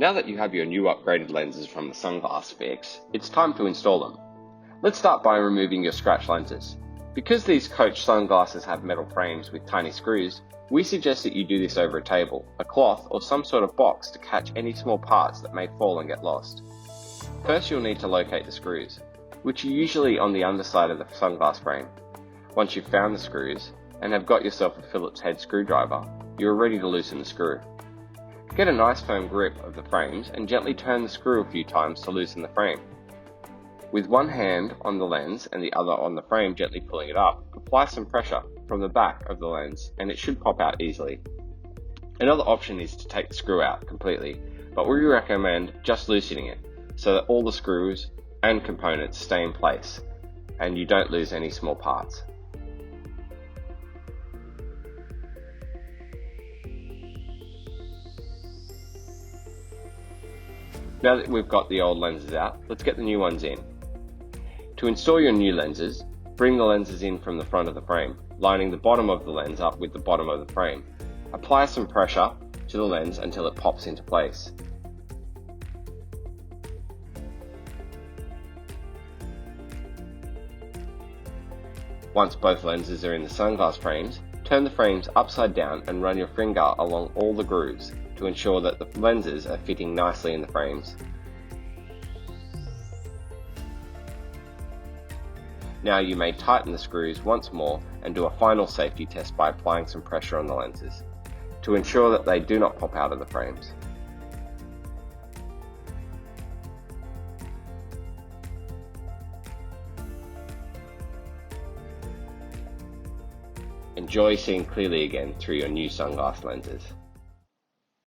Now that you have your new upgraded lenses from the Sunglass fix, it's time to install them. Let's start by removing your scratch lenses. Because these Coach sunglasses have metal frames with tiny screws, we suggest that you do this over a table, a cloth, or some sort of box to catch any small parts that may fall and get lost. First, you'll need to locate the screws, which are usually on the underside of the sunglass frame. Once you've found the screws and have got yourself a Phillips head screwdriver, you are ready to loosen the screw. Get a nice firm grip of the frames and gently turn the screw a few times to loosen the frame. With one hand on the lens and the other on the frame gently pulling it up, apply some pressure from the back of the lens and it should pop out easily. Another option is to take the screw out completely, but we recommend just loosening it so that all the screws and components stay in place and you don't lose any small parts. Now that we've got the old lenses out, let's get the new ones in. To install your new lenses, bring the lenses in from the front of the frame, lining the bottom of the lens up with the bottom of the frame. Apply some pressure to the lens until it pops into place. Once both lenses are in the sunglass frames, turn the frames upside down and run your finger along all the grooves to ensure that the lenses are fitting nicely in the frames. Now you may tighten the screws once more and do a final safety test by applying some pressure on the lenses to ensure that they do not pop out of the frames. Enjoy seeing clearly again through your new sunglass lenses.